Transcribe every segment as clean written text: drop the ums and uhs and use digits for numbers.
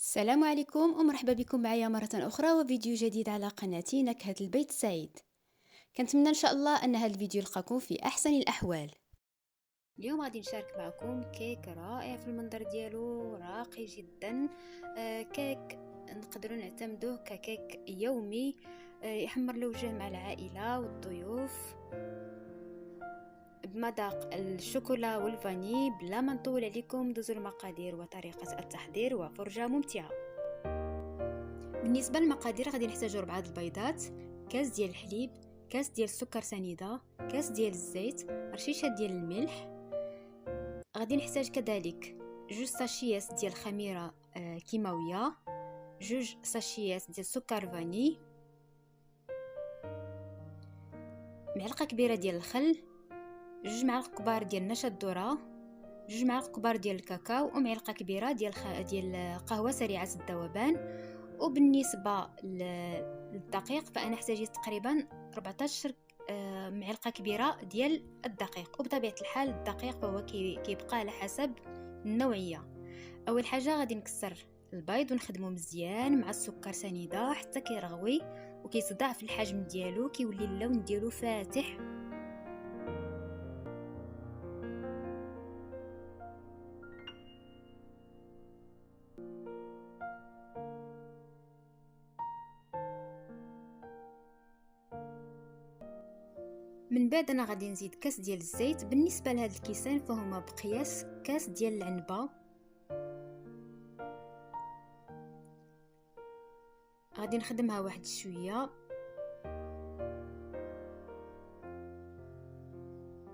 السلام عليكم ومرحبا بكم معايا مرة أخرى وفيديو جديد على قناتي نكهة البيت السعيد. كنتمنى إن شاء الله أن هذا الفيديو يلقاكم في أحسن الأحوال. اليوم غادي نشارك معكم كيك رائع في المنظر ديالو، راقي جدا. كيك نقدروا نعتمدوه ككيك يومي، يحمر الوجه مع العائلة والضيوف، بمذاق الشوكولا والفاني. بلا ما نطول عليكم، دوزوا المقادير وطريقة التحضير وفرجة ممتعة. بالنسبه للمقادير غادي نحتاجو 4 البيضات، كاس ديال الحليب، كاس ديال السكر سنيده، كاس ديال الزيت، رشيشه ديال الملح. غادي نحتاج كذلك 2 ساشيات ديال خميره كيماويه، 2 ساشيات ديال سكر فاني، معلقه كبيره ديال الخل، 2 معالق كبار ديال نشا الذره، 2 معالق كبار ديال الكاكاو، ومعلقه كبيره ديال قهوه سريعه الذوبان. وبالنسبه للدقيق فانا احتاجيت تقريبا 14 معلقه كبيره ديال الدقيق. وبطبيعه الحال الدقيق فهو كيبقى على حسب النوعيه. اول حاجه غادي نكسر البيض ونخدمه مزيان مع السكر سنيده حتى كيرغوي وكيتضاعف في الحجم ديالو، كيولي اللون ديالو فاتح. من بعد انا غادي نزيد كاس ديال الزيت. بالنسبه لهاد الكيسان فهما بقياس كاس ديال العنبه. غادي نخدمها واحد شويه،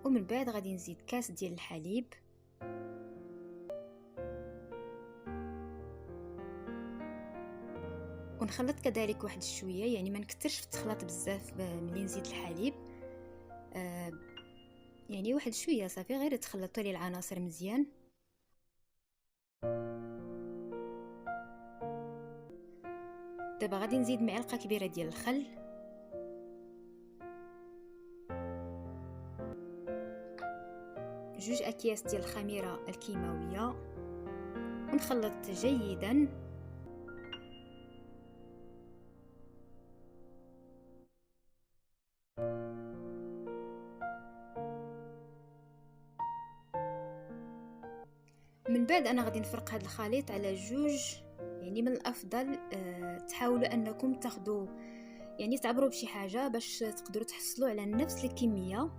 ومن بعد غادي نزيد كاس ديال الحليب، ونخلط كذلك واحد شويه، يعني ما نكثرش في التخلط بزاف ملي نزيد الحليب. يعني واحد شويه صافي، غير تخلطوا لي العناصر مزيان. دابا غادي نزيد معلقه كبيره ديال الخل، جوج اكياس ديال الخميره الكيماويه، ونخلط جيدا. من بعد انا غادي نفرق هذا الخليط على جوج. يعني من الافضل تحاولوا انكم تاخذوا، يعني تعبروا بشي حاجه باش تقدروا تحصلوا على نفس الكميه.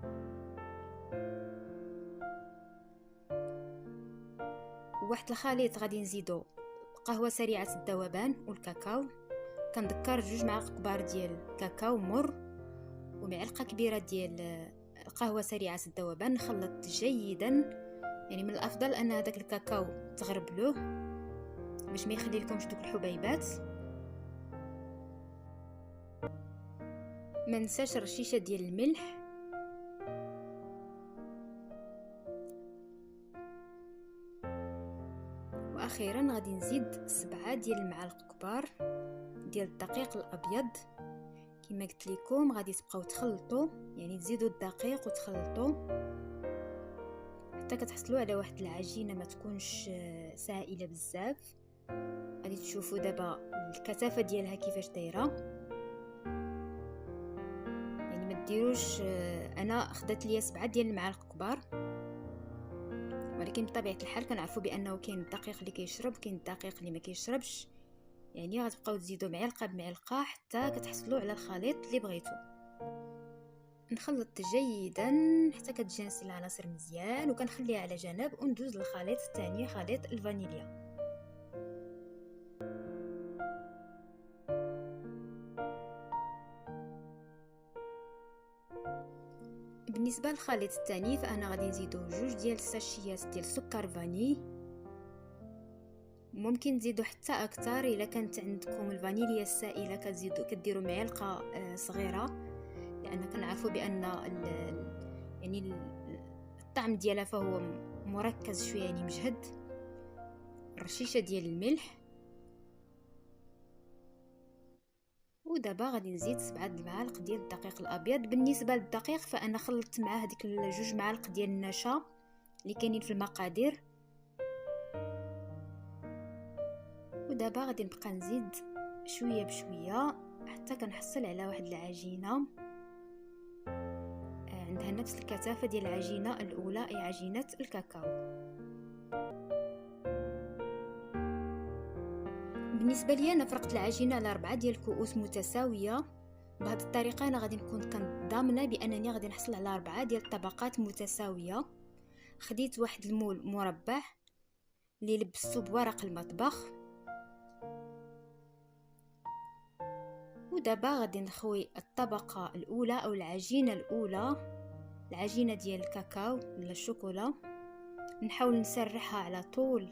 واحد الخليط غادي نزيدو قهوه سريعه الذوبان والكاكاو. كنذكر 2 معالق كبار ديال كاكاو مر ومعلقه كبيره ديال قهوه سريعه الذوبان. نخلط جيدا. يعني من الافضل ان هذاك الكاكاو تغربلوه باش ما يخلي لكمش دوك الحبيبات. ما ننساش رشيشه ديال الملح، واخيرا غادي نزيد 7 ديال المعالق كبار ديال الدقيق الابيض. كما قلت لكم غادي تبقاو تخلطوا، يعني تزيدوا الدقيق وتخلطوا حتى كتحصلوا على واحد العجينه ما تكونش سائله بزاف. غادي تشوفوا دابا الكثافه ديالها كيفاش دايره. يعني ما ديروش، انا خدت ليا 7 ديال المعالق كبار، ولكن بطبيعه الحال كنعرفوا بانه كاين الدقيق اللي كيشرب وكاين الدقيق اللي ما كيشربش. يعني غتبقاو تزيدوا معلقه بمعلقه حتى كتحصلوا على الخليط اللي بغيتو. نخلط جيدا حتى كتجانس العناصر مزيان، وكنخليها على جنب وندوز للخليط الثاني، خليط الفانيليا. بالنسبه للخليط الثاني فانا غادي نزيدو 2 ديال الساشيات ديال السكر فاني. ممكن تزيدوا حتى اكثر الا كانت عندكم الفانيليا السائله، كديروا معلقه صغيره، لان كنعرفوا بان يعني الطعم ديالها فهو مركز شويه، يعني مجهد. رشيشه ديال الملح، ودابا غادي نزيد 7 المعالق ديال الدقيق الابيض. بالنسبه للدقيق فانا خلطت معاه هذيك 2 معالق ديال النشا اللي كاينين في المقادير، ودابا غادي نبقى نزيد شويه بشويه حتى كنحصل على واحد العجينه عندها نفس الكثافه ديال العجينه الاولى، اي عجينه الكاكاو. بالنسبه لي انا فرقت العجينه على 4 ديال الكؤوس متساويه. بهذه الطريقه انا غادي نكون كنضامنه بانني غادي نحصل على 4 ديال الطبقات متساويه. خديت واحد المول مربع اللي لبستو بورق المطبخ، ودابا غادي نخوي الطبقه الاولى او العجينه الاولى، العجينه ديال الكاكاو ولا الشوكولا، نحاول نسرحها على طول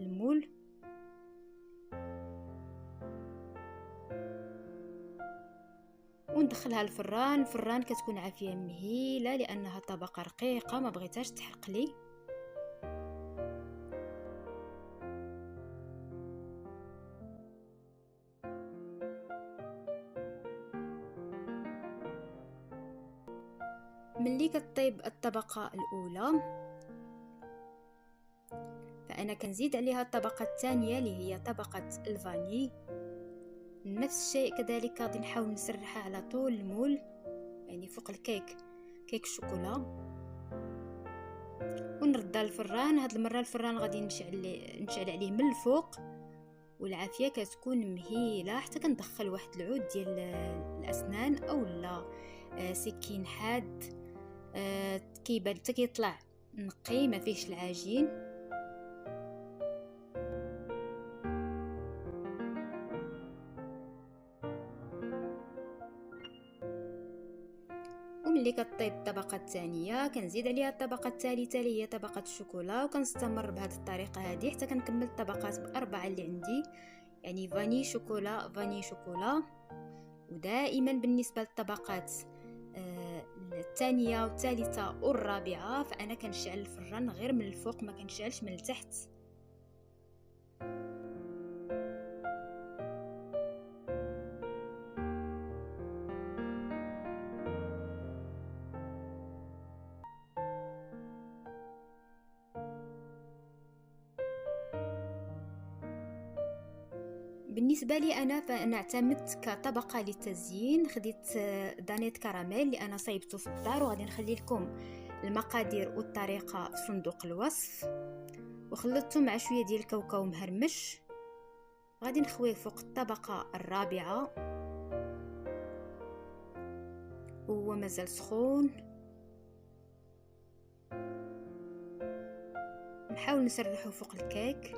المول. وندخلها الفران كتكون عافيه مهيله لانها طبقه رقيقه ما بغيتهاش تحرق لي. ملي كطيب الطبقه الاولى فانا كنزيد عليها الطبقه الثانيه اللي هي طبقه الفاني. نفس الشيء كذلك غادي نحاول نسرحها على طول المول، يعني فوق الكيك الشوكولا، ونردها للفران. هاد المره الفران غادي نشعل عليه من الفوق، والعافيه كتكون مهيله حتى كندخل واحد العود ديال الاسنان او لا سكين حاد كيبان حتى كيطلع نقي ما فيهش العجين. وملي كطيب الطبقه الثانيه كنزيد عليها الطبقه الثالثه اللي هي طبقه الشوكولا، وكنستمر بهذه الطريقه هذه حتى كنكمل الطبقات باربعه اللي عندي، يعني فاني شوكولا فاني شوكولا. ودائما بالنسبه للطبقات الثانيه والثالثه والرابعه فانا كنشعل الفران غير من الفوق، ما كنشعلش من التحت. بالنسبه لي انا فانا اعتمدت كطبقه للتزيين، خديت دانيت كراميل اللي انا صايبته في الدار، وغادي نخلي لكم المقادير والطريقه في صندوق الوصف، وخلطته مع شويه ديال الكاوكاو مهرمش. غادي نخويه فوق الطبقه الرابعه وهو مازال سخون. نحاول نسرحه فوق الكيك.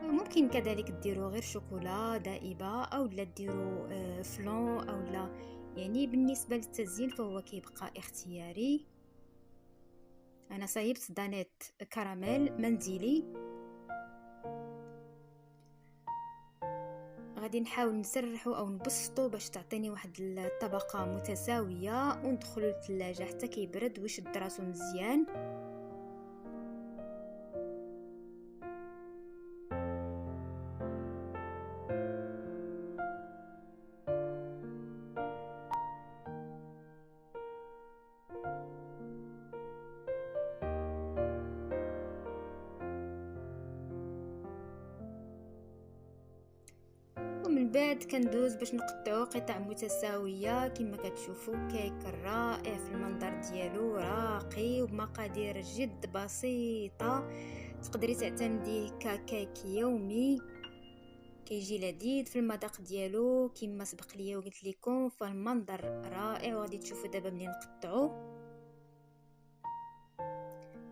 ممكن كذلك ديروا غير شوكولا دائبه او لا ديروا فلون او لا، يعني بالنسبه للتزيين فهو كيبقى اختياري. انا صايبت دانيت كراميل منزلي. غادي نحاول نسرحو او نبسطو باش تعطيني واحد الطبقه متساويه، وندخلو للثلاجه حتى كيبرد ويشد راسو مزيان. ومن بعد كندوز باش نقطعو قطع متساويه كما كتشوفوا. كيك رائع في المنظر ديالو، راقي وبمقادير جد بسيطه، تقدري تعتمديه ككيك يومي، كيجي لذيذ في المذاق ديالو كما سبق ليا وقلت لكم. فالمنظر رائع، وغادي تشوفوا دابا ملي نقطعو.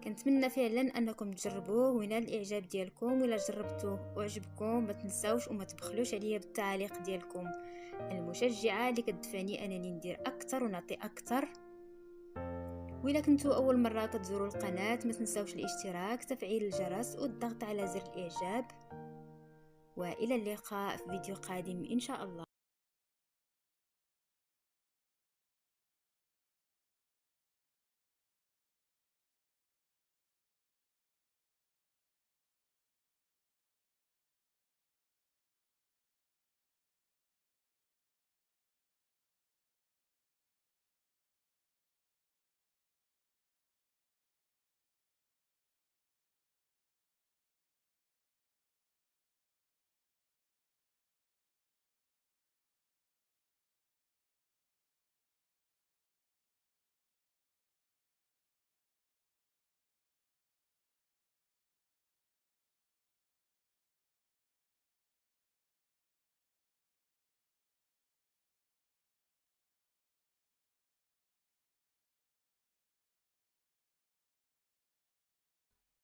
كنتمنى فعلا انكم تجربوه وينال الاعجاب ديالكم. ولا جربتوه وعجبكم ما تنساوش وما تبخلوش عليا بالتعليق ديالكم المشجعه اللي كتدفعني انني ندير اكثر ونعطي اكثر. وإلا كنتوا اول مره كتزوروا القناه ما تنساوش الاشتراك، تفعيل الجرس والضغط على زر الاعجاب. والى اللقاء في فيديو قادم ان شاء الله.